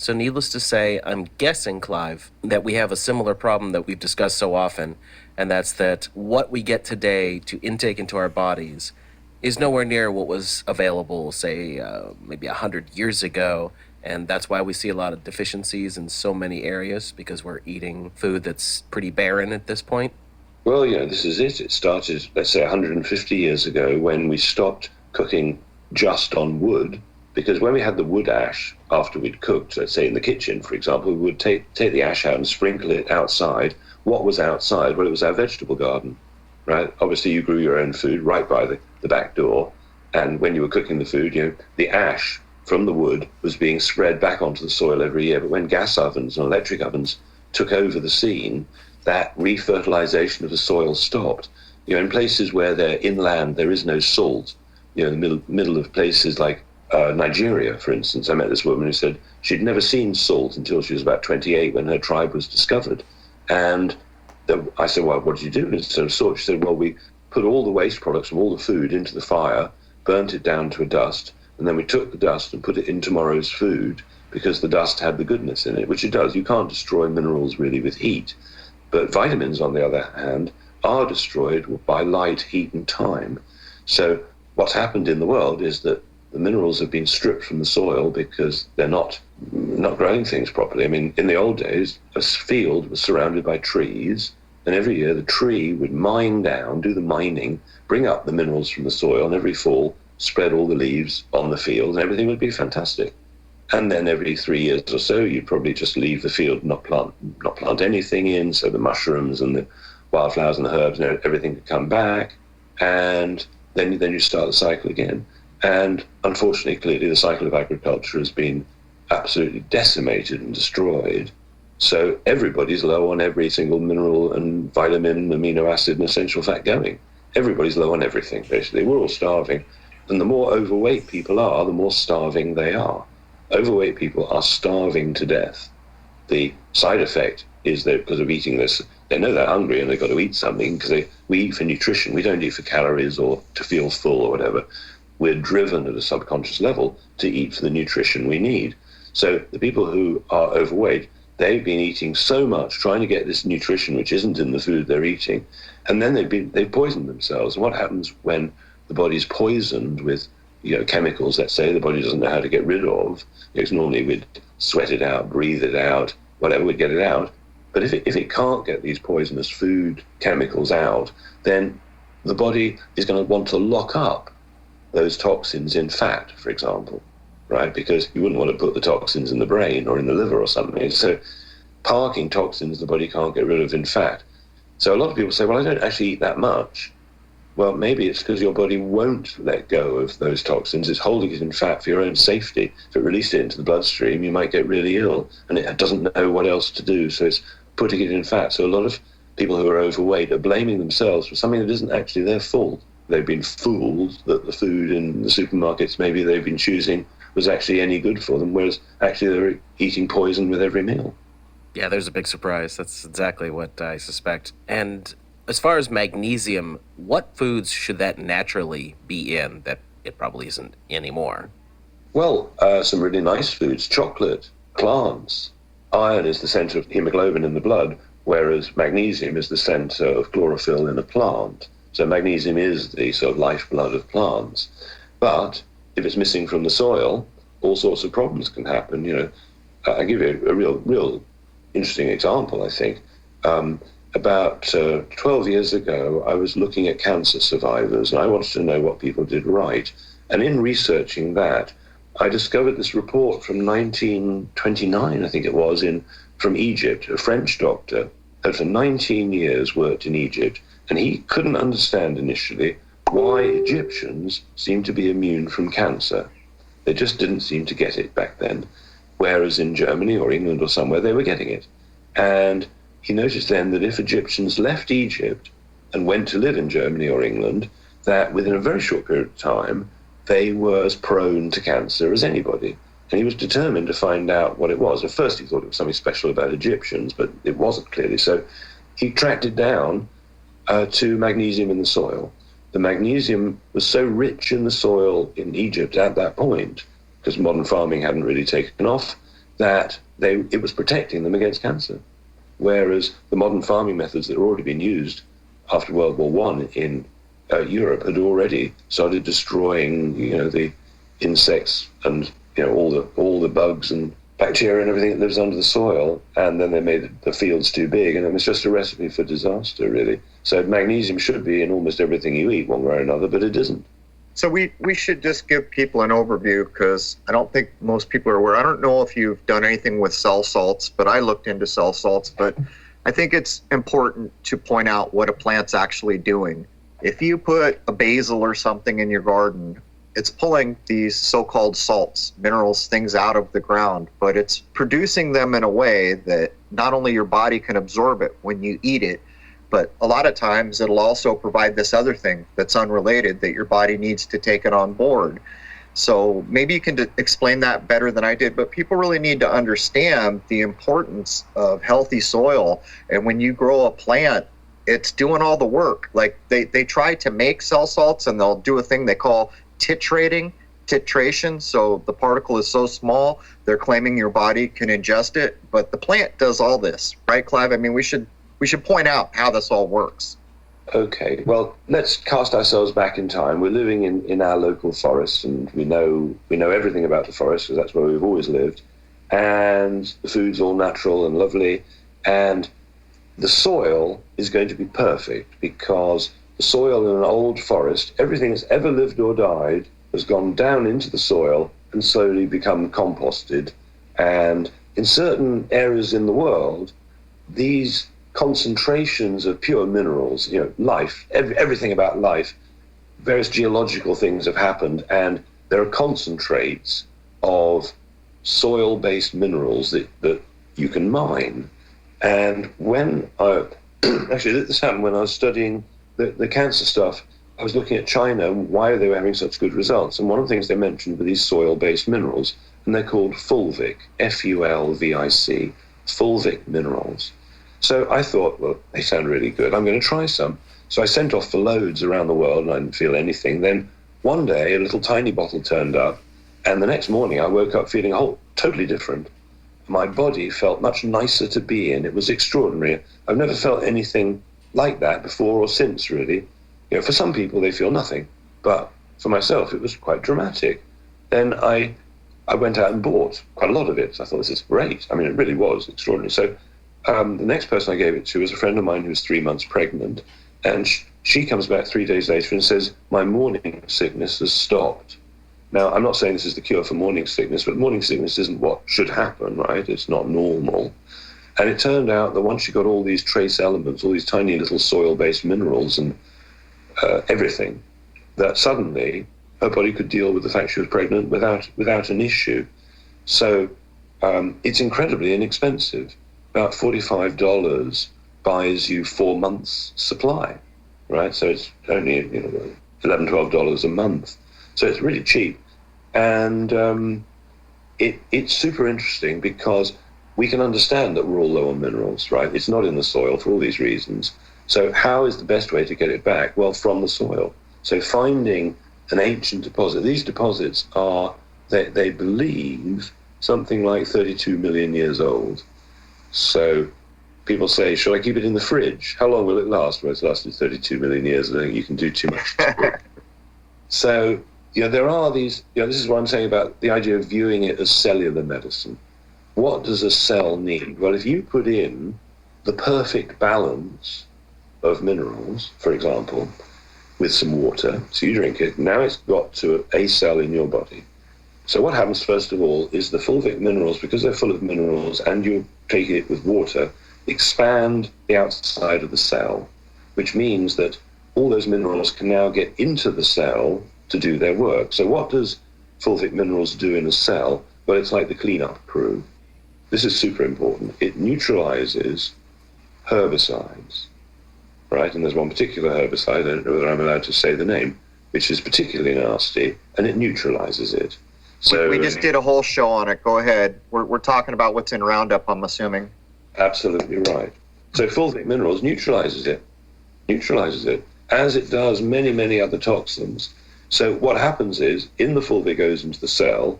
So needless to say, I'm guessing, Clive, that we have a similar problem that we've discussed so often, and that's that what we get today to intake into our bodies is nowhere near what was available, say, maybe 100 years ago. And that's why we see a lot of deficiencies in so many areas, because we're eating food that's pretty barren at this point. Well, this is it. It started, let's say, 150 years ago when we stopped cooking just on wood, because when we had the wood ash after we'd cooked, let's say in the kitchen, for example, we would take the ash out and sprinkle it outside. What was outside? Well, it was our vegetable garden, right? Obviously, you grew your own food right by the back door, and when you were cooking the food, the ash from the wood was being spread back onto the soil every year. But when gas ovens and electric ovens took over the scene, that refertilization of the soil stopped. In places where they're inland, there is no salt. In the middle of places like Nigeria, for instance, I met this woman who said she'd never seen salt until she was about 28 when her tribe was discovered. And I said, well, what did you do instead of salt? She said, well, we put all the waste products from all the food into the fire, burnt it down to a dust, and then we took the dust and put it in tomorrow's food because the dust had the goodness in it, which it does. You can't destroy minerals really with heat. But vitamins, on the other hand, are destroyed by light, heat, and time. So what's happened in the world is that the minerals have been stripped from the soil because they're not growing things properly. I mean, in the old days, a field was surrounded by trees, and every year the tree would mine down, do the mining, bring up the minerals from the soil, and every fall spread all the leaves on the field, and everything would be fantastic. And then every 3 years or so, you'd probably just leave the field, not plant anything in, so the mushrooms and the wildflowers and the herbs, everything could come back, and then you start the cycle again. And unfortunately, clearly, the cycle of agriculture has been absolutely decimated and destroyed. So everybody's low on every single mineral and vitamin, amino acid, and essential fat going. Everybody's low on everything, basically. We're all starving. And the more overweight people are, the more starving they are. Overweight people are starving to death. The side effect is that because of eating this, they know they're hungry and they've got to eat something because we eat for nutrition. We don't eat for calories or to feel full or whatever. We're driven at a subconscious level to eat for the nutrition we need. So the people who are overweight, they've been eating so much, trying to get this nutrition which isn't in the food they're eating, and then they've poisoned themselves. And what happens when the body's poisoned with chemicals, let's say, the body doesn't know how to get rid of? Because normally we'd sweat it out, breathe it out, whatever, we'd get it out. But if it can't get these poisonous food chemicals out, then the body is going to want to lock up those toxins in fat, for example, right? Because you wouldn't want to put the toxins in the brain or in the liver or something. So parking toxins the body can't get rid of in fat. So a lot of people say, well, I don't actually eat that much. Well, maybe it's because your body won't let go of those toxins. It's holding it in fat for your own safety. If it released it into the bloodstream, you might get really ill, and it doesn't know what else to do, so it's putting it in fat. So a lot of people who are overweight are blaming themselves for something that isn't actually their fault. They've been fooled that the food in the supermarkets maybe they've been choosing was actually any good for them, whereas actually they're eating poison with every meal. Yeah, there's a big surprise. That's exactly what I suspect. And as far as magnesium, what foods should that naturally be in that it probably isn't anymore? Well, some really nice foods: chocolate, plants. Iron is the center of hemoglobin in the blood, whereas magnesium is the center of chlorophyll in a plant. So magnesium is the sort of lifeblood of plants. But if it's missing from the soil, all sorts of problems can happen. I'll give you a real interesting example, I think. About 12 years ago, I was looking at cancer survivors, and I wanted to know what people did right. And in researching that, I discovered this report from 1929, I think it was, from Egypt. A French doctor had for 19 years worked in Egypt, and he couldn't understand initially why Egyptians seemed to be immune from cancer. They just didn't seem to get it back then, whereas in Germany or England or somewhere, they were getting it. And he noticed then that if Egyptians left Egypt and went to live in Germany or England, that within a very short period of time, they were as prone to cancer as anybody. And he was determined to find out what it was. At first, he thought it was something special about Egyptians, but it wasn't clearly. So he tracked it down to magnesium in the soil. The magnesium was so rich in the soil in Egypt at that point, because modern farming hadn't really taken off, that it was protecting them against cancer. Whereas the modern farming methods that had already been used after World War One in Europe had already started destroying, the insects and all the bugs and bacteria and everything that lives under the soil, and then they made the fields too big, and it was just a recipe for disaster, really. So magnesium should be in almost everything you eat, one way or another, but it isn't. So we should just give people an overview, because I don't think most people are aware. I don't know if you've done anything with cell salts, but I looked into cell salts. But I think it's important to point out what a plant's actually doing. If you put a basil or something in your garden, it's pulling these so-called salts, minerals, things out of the ground, but it's producing them in a way that not only your body can absorb it when you eat it, but a lot of times it'll also provide this other thing that's unrelated that your body needs to take it on board. So maybe you can explain that better than I did, but people really need to understand the importance of healthy soil. And when you grow a plant, it's doing all the work. Like they try to make cell salts, and they'll do a thing they call titration. So the particle is so small, they're claiming your body can ingest it, but the plant does all this, right, Clive? I mean, we should point out how this all works. Okay, well, let's cast ourselves back in time. We're living in our local forest, and we know everything about the forest because that's where we've always lived. And the food's all natural and lovely, and the soil is going to be perfect, because the soil in an old forest, everything that's ever lived or died has gone down into the soil and slowly become composted. And in certain areas in the world, these concentrations of pure minerals, life, everything about life, various geological things have happened, and there are concentrates of soil-based minerals that you can mine. And when actually this happened when I was studying the cancer stuff, I was looking at China and why they were having such good results. And one of the things they mentioned were these soil-based minerals, and they're called fulvic, Fulvic, fulvic minerals. So I thought, well, they sound really good. I'm going to try some. So I sent off for loads around the world, and I didn't feel anything. Then one day, a little tiny bottle turned up, and the next morning I woke up feeling totally different. My body felt much nicer to be in. It was extraordinary. I've never felt anything like that before or since, really. For some people, they feel nothing. But for myself, it was quite dramatic. Then I went out and bought quite a lot of it. So I thought, this is great. I mean, it really was extraordinary. So the next person I gave it to was a friend of mine who was 3 months pregnant. And she comes back 3 days later and says, my morning sickness has stopped. Now, I'm not saying this is the cure for morning sickness, but morning sickness isn't what should happen, right? It's not normal. And it turned out that once she got all these trace elements, all these tiny little soil-based minerals and everything, that suddenly her body could deal with the fact she was pregnant without an issue. So it's incredibly inexpensive. About $45 buys you 4 months' supply, right? So it's only $11, $12 a month. So it's really cheap. And it's super interesting because we can understand that we're all low on minerals, right? It's not in the soil for all these reasons. So how is the best way to get it back? Well, from the soil. So finding an ancient deposit. These deposits are, they believe, something like 32 million years old. So people say, should I keep it in the fridge? How long will it last? Well, it's lasted 32 million years. I don't think you can do too much to it. So, there are these, this is what I'm saying about the idea of viewing it as cellular medicine. What does a cell need? Well, if you put in the perfect balance of minerals, for example, with some water, so you drink it, now it's got to a cell in your body. So what happens, first of all, is the fulvic minerals, because they're full of minerals and you take it with water, expand the outside of the cell, which means that all those minerals can now get into the cell to do their work. So what does fulvic minerals do in a cell? Well, it's like the cleanup crew. This is super important. It neutralizes herbicides, right? And there's one particular herbicide, I don't know whether I'm allowed to say the name, which is particularly nasty, and it neutralizes it. So we just did a whole show on it. Go ahead. We're talking about what's in Roundup, I'm assuming. Absolutely right. So fulvic minerals neutralizes it, as it does many, many other toxins. So what happens is, in the fulvic goes into the cell,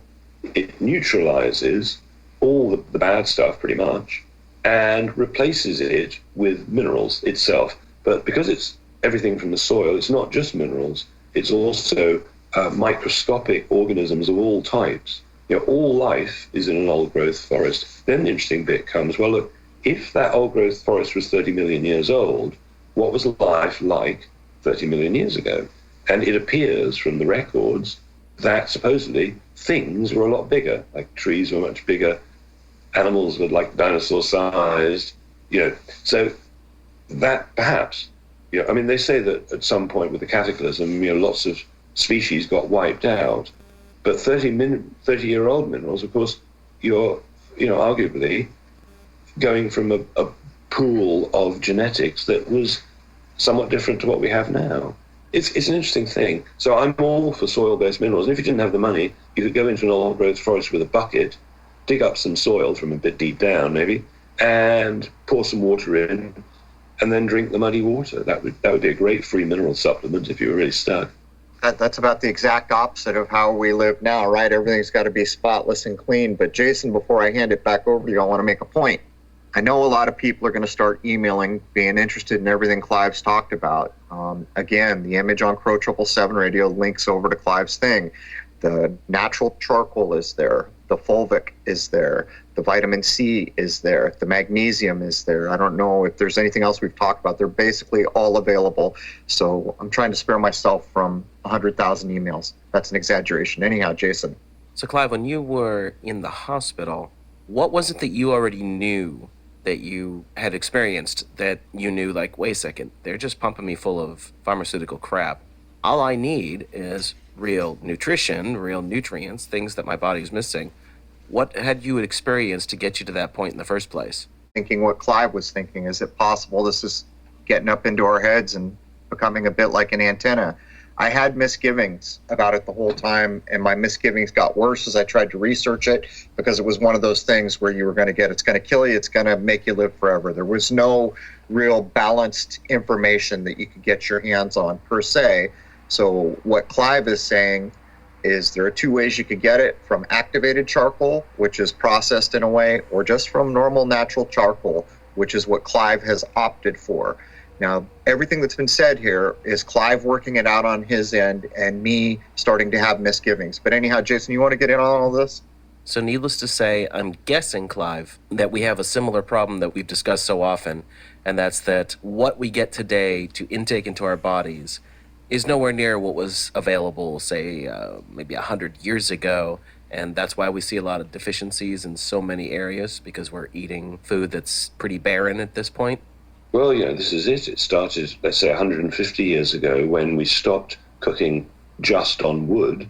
it neutralizes all the bad stuff pretty much and replaces it with minerals itself. But because it's everything from the soil, it's not just minerals, it's also microscopic organisms of all types. All life is in an old growth forest. Then the interesting bit comes, well, look, if that old growth forest was 30 million years old, what was life like 30 million years ago? And it appears from the records that supposedly things were a lot bigger, like trees were much bigger, animals were like dinosaur sized, so that perhaps, I mean, they say that at some point with the cataclysm, lots of species got wiped out, but 30-year-old minerals, of course, you're, arguably going from a pool of genetics that was somewhat different to what we have now. It's an interesting thing. So I'm all for soil-based minerals. And if you didn't have the money, you could go into an old-growth forest with a bucket, dig up some soil from a bit deep down, maybe, and pour some water in, and then drink the muddy water. That would be a great free mineral supplement if you were really stuck. That's about the exact opposite of how we live now, right? Everything's got to be spotless and clean. But Jason, before I hand it back over to you, I want to make a point. I know a lot of people are going to start emailing, being interested in everything Clive's talked about. Again, the image on Crrow777 radio links over to Clive's thing. The natural charcoal is there. The fulvic is there. The vitamin C is there. The magnesium is there. I don't know if there's anything else we've talked about. They're basically all available. So I'm trying to spare myself from 100,000 emails. That's an exaggeration. Anyhow, Jason. So, Clive, when you were in the hospital, what was it that you already knew that you had experienced that you knew, like, wait a second, they're just pumping me full of pharmaceutical crap. All I need is real nutrition, real nutrients, things that my body's missing. What had you experienced to get you to that point in the first place? Thinking what Clive was thinking. Is it possible this is getting up into our heads and becoming a bit like an antenna? I had misgivings about it the whole time, and my misgivings got worse as I tried to research it, because it was one of those things where you were going to get, it's going to kill you, it's going to make you live forever. There was no real balanced information that you could get your hands on per se. So what Clive is saying is there are two ways you could get it: from activated charcoal, which is processed in a way, or just from normal natural charcoal, which is what Clive has opted for. Now, everything that's been said here is Clive working it out on his end and me starting to have misgivings. But anyhow, Jason, you want to get in on all this? So needless to say, I'm guessing, Clive, that we have a similar problem that we've discussed so often, and that's that what we get today to intake into our bodies is nowhere near what was available, say, maybe 100 years ago. And that's why we see a lot of deficiencies in so many areas, because we're eating food that's pretty barren at this point. Well, this is it. It started, let's say, 150 years ago when we stopped cooking just on wood,